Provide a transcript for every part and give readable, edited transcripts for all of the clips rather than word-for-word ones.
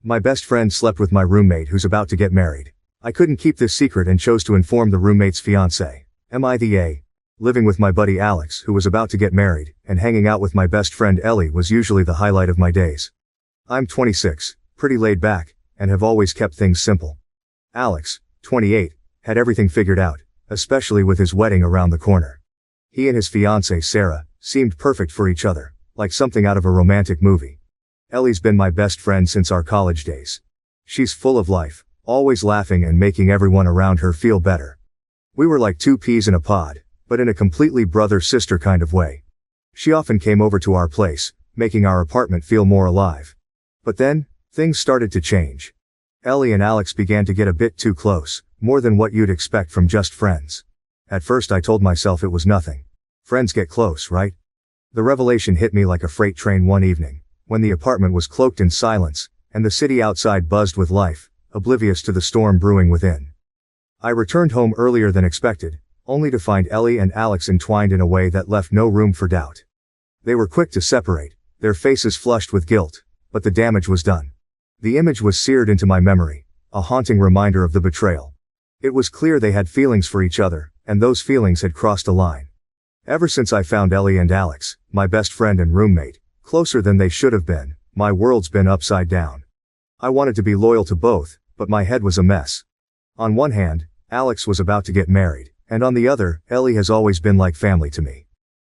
My best friend slept with my roommate who's about to get married. I couldn't keep this secret and chose to inform the roommate's fiancé. MITA. Living with my buddy Alex, who was about to get married, and hanging out with my best friend Ellie was usually the highlight of my days. I'm 26, pretty laid back, and have always kept things simple. Alex, 28, had everything figured out, especially with his wedding around the corner. He and his fiancée Sarah seemed perfect for each other, like something out of a romantic movie. Ellie's been my best friend since our college days. She's full of life, always laughing and making everyone around her feel better. We were like two peas in a pod, but in a completely brother-sister kind of way. She often came over to our place, making our apartment feel more alive. But then, things started to change. Ellie and Alex began to get a bit too close, more than what you'd expect from just friends. At first I told myself it was nothing. Friends get close, right? The revelation hit me like a freight train one evening, when the apartment was cloaked in silence, and the city outside buzzed with life, oblivious to the storm brewing within. I returned home earlier than expected, only to find Ellie and Alex entwined in a way that left no room for doubt. They were quick to separate, their faces flushed with guilt, but the damage was done. The image was seared into my memory, a haunting reminder of the betrayal. It was clear they had feelings for each other, and those feelings had crossed a line. Ever since I found Ellie and Alex, my best friend and roommate, closer than they should have been, my world's been upside down. I wanted to be loyal to both, but my head was a mess. On one hand, Alex was about to get married, and on the other, Ellie has always been like family to me.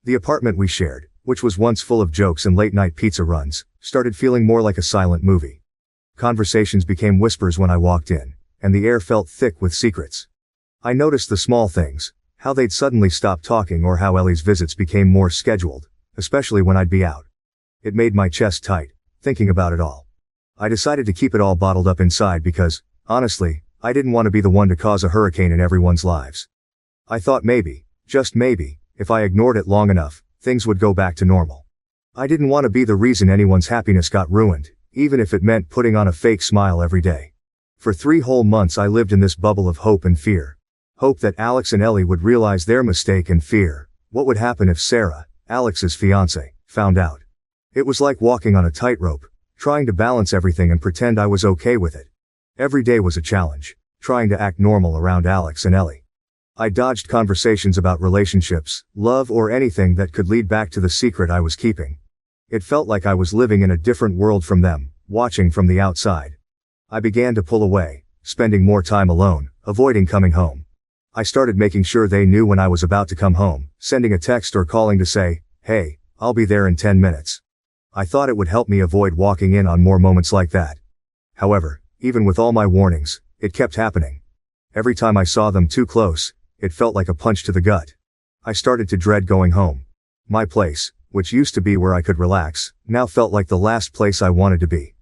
The apartment we shared, which was once full of jokes and late-night pizza runs, started feeling more like a silent movie. Conversations became whispers when I walked in, and the air felt thick with secrets. I noticed the small things, how they'd suddenly stop talking or how Ellie's visits became more scheduled, especially when I'd be out. It made my chest tight, thinking about it all. I decided to keep it all bottled up inside because, honestly, I didn't want to be the one to cause a hurricane in everyone's lives. I thought maybe, just maybe, if I ignored it long enough, things would go back to normal. I didn't want to be the reason anyone's happiness got ruined, even if it meant putting on a fake smile every day. For 3 whole months I lived in this bubble of hope and fear. Hope that Alex and Ellie would realize their mistake, and fear what would happen if Sarah, Alex's fiancée, found out. It was like walking on a tightrope, trying to balance everything and pretend I was okay with it. Every day was a challenge, trying to act normal around Alex and Ellie. I dodged conversations about relationships, love, or anything that could lead back to the secret I was keeping. It felt like I was living in a different world from them, watching from the outside. I began to pull away, spending more time alone, avoiding coming home. I started making sure they knew when I was about to come home, sending a text or calling to say, "Hey, I'll be there in 10 minutes. I thought it would help me avoid walking in on more moments like that. However, even with all my warnings, it kept happening. Every time I saw them too close, it felt like a punch to the gut. I started to dread going home. My place, which used to be where I could relax, now felt like the last place I wanted to be.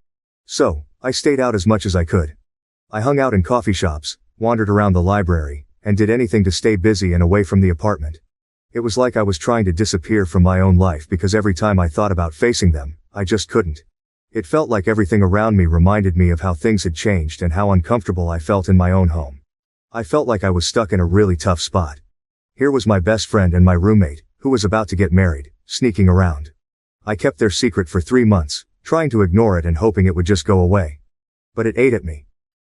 So, I stayed out as much as I could. I hung out in coffee shops, wandered around the library, and did anything to stay busy and away from the apartment. It was like I was trying to disappear from my own life because every time I thought about facing them, I just couldn't. It felt like everything around me reminded me of how things had changed and how uncomfortable I felt in my own home. I felt like I was stuck in a really tough spot. Here was my best friend and my roommate, who was about to get married, sneaking around. I kept their secret for 3 months, trying to ignore it and hoping it would just go away. But it ate at me.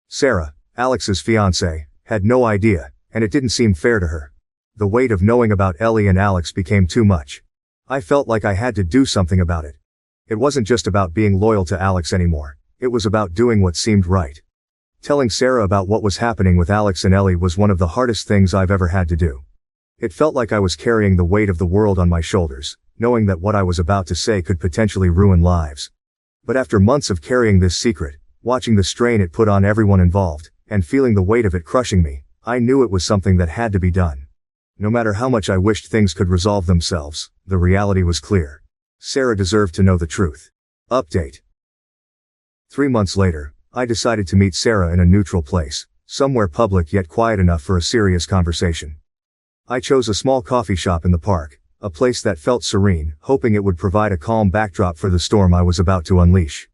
Sarah, Alex's fiancée, had no idea, and it didn't seem fair to her. The weight of knowing about Ellie and Alex became too much. I felt like I had to do something about it. It wasn't just about being loyal to Alex anymore, it was about doing what seemed right. Telling Sarah about what was happening with Alex and Ellie was one of the hardest things I've ever had to do. It felt like I was carrying the weight of the world on my shoulders, knowing that what I was about to say could potentially ruin lives. But after months of carrying this secret, watching the strain it put on everyone involved, and feeling the weight of it crushing me, I knew it was something that had to be done. No matter how much I wished things could resolve themselves, the reality was clear. Sarah deserved to know the truth. Update. 3 months later, I decided to meet Sarah in a neutral place, somewhere public yet quiet enough for a serious conversation. I chose a small coffee shop in the park, a place that felt serene, hoping it would provide a calm backdrop for the storm I was about to unleash.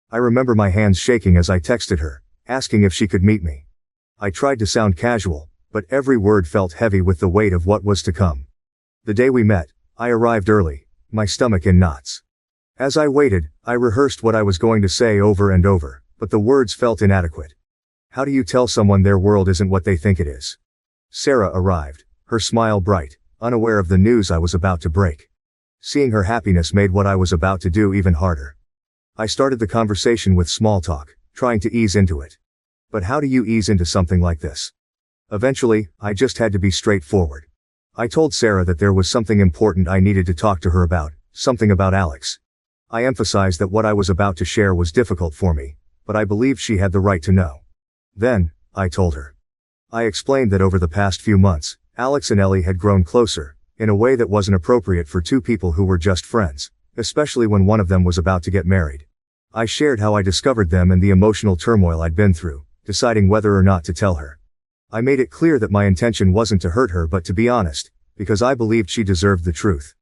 I remember my hands shaking as I texted her, asking if she could meet me. I tried to sound casual, but every word felt heavy with the weight of what was to come. The day we met, I arrived early, my stomach in knots. As I waited, I rehearsed what I was going to say over and over, But the words felt inadequate. How do you tell someone their world isn't what they think it is? Sarah arrived, her smile bright, unaware of the news I was about to break. Seeing her happiness made what I was about to do even harder. I started the conversation with small talk, trying to ease into it. But how do you ease into something like this? Eventually, I just had to be straightforward. I told Sarah that there was something important I needed to talk to her about, something about Alex. I emphasized that what I was about to share was difficult for me, but I believed she had the right to know. Then, I told her. I explained that over the past few months, Alex and Ellie had grown closer, in a way that wasn't appropriate for two people who were just friends, especially when one of them was about to get married. I shared how I discovered them and the emotional turmoil I'd been through, deciding whether or not to tell her. I made it clear that my intention wasn't to hurt her but to be honest, because I believed she deserved the truth.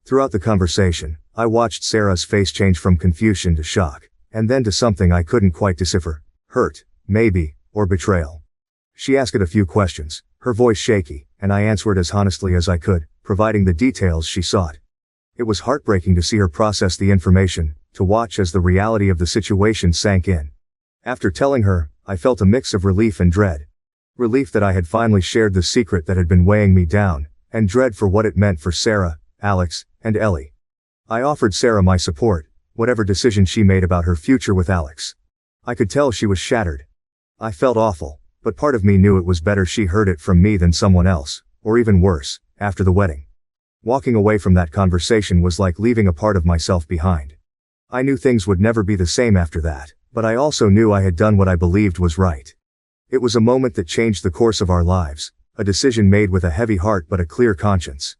Throughout the conversation, I watched Sarah's face change from confusion to shock, and then to something I couldn't quite decipher: hurt, maybe, or betrayal. She asked a few questions, her voice shaky, and I answered as honestly as I could, providing the details she sought. It was heartbreaking to see her process the information, to watch as the reality of the situation sank in. After telling her, I felt a mix of relief and dread. Relief that I had finally shared the secret that had been weighing me down, and dread for what it meant for Sarah, Alex, and Ellie. I offered Sarah my support, whatever decision she made about her future with Alex. I could tell she was shattered. I felt awful, but part of me knew it was better she heard it from me than someone else, or even worse, after the wedding. Walking away from that conversation was like leaving a part of myself behind. I knew things would never be the same after that, but I also knew I had done what I believed was right. It was a moment that changed the course of our lives, a decision made with a heavy heart but a clear conscience.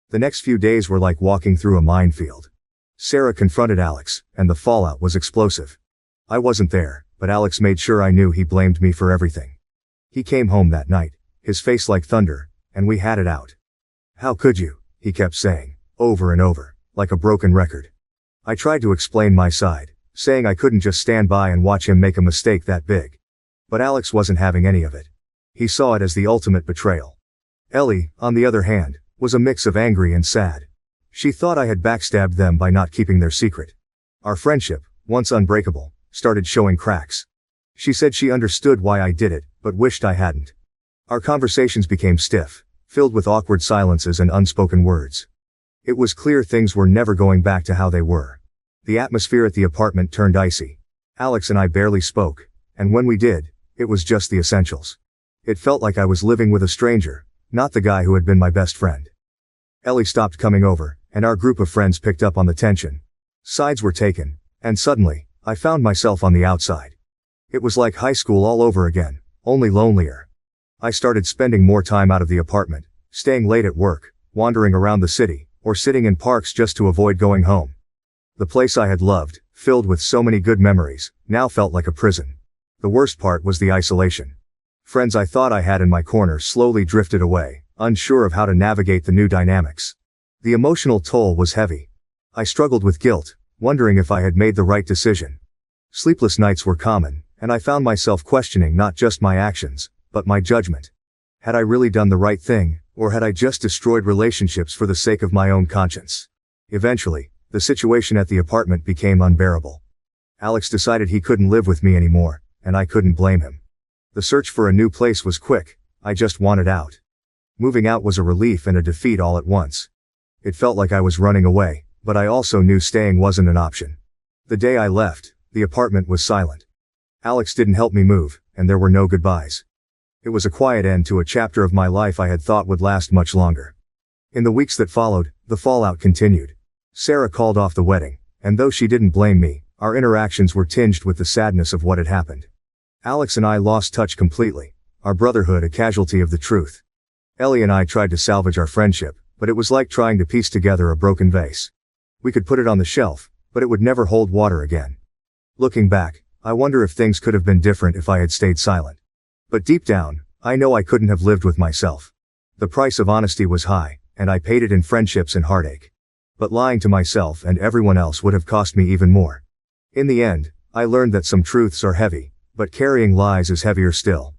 The next few days were like walking through a minefield. Sarah confronted Alex, and the fallout was explosive. I wasn't there, but Alex made sure I knew he blamed me for everything. He came home that night, his face like thunder, and we had it out. "How could you?" he kept saying, over and over, like a broken record. I tried to explain my side, saying I couldn't just stand by and watch him make a mistake that big. But Alex wasn't having any of it. He saw it as the ultimate betrayal. Ellie, on the other hand, was a mix of angry and sad. She thought I had backstabbed them by not keeping their secret. Our friendship, once unbreakable, started showing cracks. She said she understood why I did it, but wished I hadn't. Our conversations became stiff, filled with awkward silences and unspoken words. It was clear things were never going back to how they were. The atmosphere at the apartment turned icy. Alex and I barely spoke, and when we did, it was just the essentials. It felt like I was living with a stranger, not the guy who had been my best friend. Ellie stopped coming over, and our group of friends picked up on the tension. Sides were taken, and suddenly, I found myself on the outside. It was like high school all over again, only lonelier. I started spending more time out of the apartment, staying late at work, wandering around the city, or sitting in parks just to avoid going home. The place I had loved, filled with so many good memories, now felt like a prison. The worst part was the isolation. Friends I thought I had in my corner slowly drifted away, unsure of how to navigate the new dynamics. The emotional toll was heavy. I struggled with guilt, wondering if I had made the right decision. Sleepless nights were common, and I found myself questioning not just my actions, but my judgment. Had I really done the right thing, or had I just destroyed relationships for the sake of my own conscience? Eventually, the situation at the apartment became unbearable. Alex decided he couldn't live with me anymore, and I couldn't blame him. The search for a new place was quick. I just wanted out. Moving out was a relief and a defeat all at once. It felt like I was running away, but I also knew staying wasn't an option. The day I left, the apartment was silent. Alex didn't help me move, and there were no goodbyes. It was a quiet end to a chapter of my life I had thought would last much longer. In the weeks that followed, the fallout continued. Sarah called off the wedding, and though she didn't blame me, our interactions were tinged with the sadness of what had happened. Alex and I lost touch completely, our brotherhood a casualty of the truth. Ellie and I tried to salvage our friendship, but it was like trying to piece together a broken vase. We could put it on the shelf, but it would never hold water again. Looking back, I wonder if things could have been different if I had stayed silent. But deep down, I know I couldn't have lived with myself. The price of honesty was high, and I paid it in friendships and heartache. But lying to myself and everyone else would have cost me even more. In the end, I learned that some truths are heavy, but carrying lies is heavier still.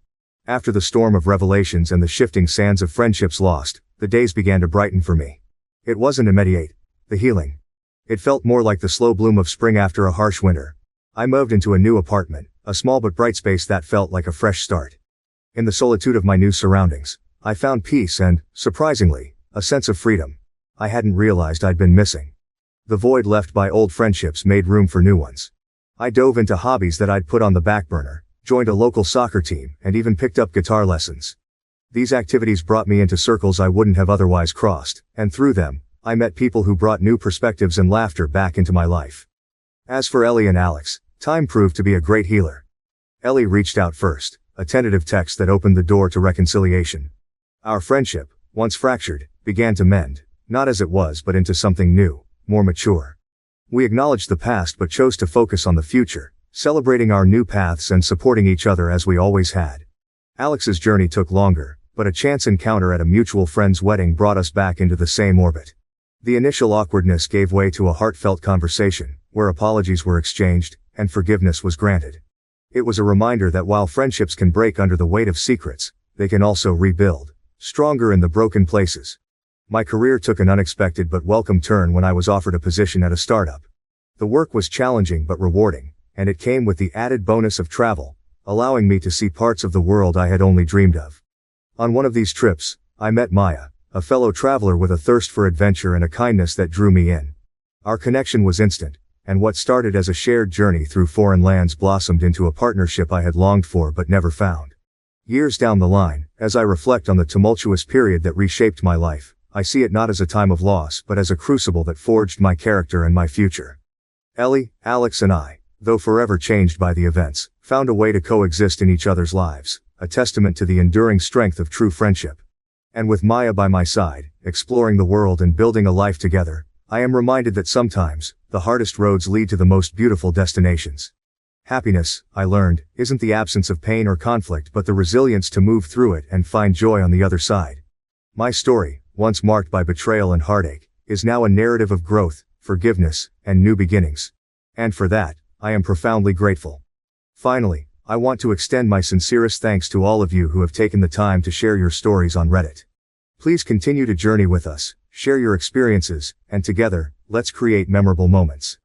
After the storm of revelations and the shifting sands of friendships lost, the days began to brighten for me. It wasn't immediate, the healing. It felt more like the slow bloom of spring after a harsh winter. I moved into a new apartment, A small but bright space that felt like a fresh start. In the solitude of my new surroundings, I found peace and, surprisingly, a sense of freedom I hadn't realized I'd been missing. The void left by old friendships made room for new ones. I dove into hobbies that I'd put on the back burner, joined a local soccer team, and even picked up guitar lessons. These activities brought me into circles I wouldn't have otherwise crossed, and through them, I met people who brought new perspectives and laughter back into my life. As for Ellie and Alex, time proved to be a great healer. Ellie reached out first, a tentative text that opened the door to reconciliation. Our friendship, once fractured, began to mend, not as it was but into something new, more mature. We acknowledged the past but chose to focus on the future, celebrating our new paths and supporting each other as we always had. Alex's journey took longer, but a chance encounter at a mutual friend's wedding brought us back into the same orbit. The initial awkwardness gave way to a heartfelt conversation, where apologies were exchanged, and forgiveness was granted. It was a reminder that while friendships can break under the weight of secrets, they can also rebuild, stronger in the broken places. My career took an unexpected but welcome turn when I was offered a position at a startup. The work was challenging but rewarding, and it came with the added bonus of travel, allowing me to see parts of the world I had only dreamed of. On one of these trips, I met Maya, a fellow traveler with a thirst for adventure and a kindness that drew me in. Our connection was instant, and what started as a shared journey through foreign lands blossomed into a partnership I had longed for but never found. Years down the line, as I reflect on the tumultuous period that reshaped my life, I see it not as a time of loss but as a crucible that forged my character and my future. Ellie, Alex and I, though forever changed by the events, found a way to coexist in each other's lives, a testament to the enduring strength of true friendship. And with Maya by my side, exploring the world and building a life together, I am reminded that sometimes, the hardest roads lead to the most beautiful destinations. Happiness, I learned, isn't the absence of pain or conflict but the resilience to move through it and find joy on the other side. My story, once marked by betrayal and heartache, is now a narrative of growth, forgiveness, and new beginnings. And for that, I am profoundly grateful. Finally, I want to extend my sincerest thanks to all of you who have taken the time to share your stories on Reddit. Please continue to journey with us, share your experiences, and together, let's create memorable moments.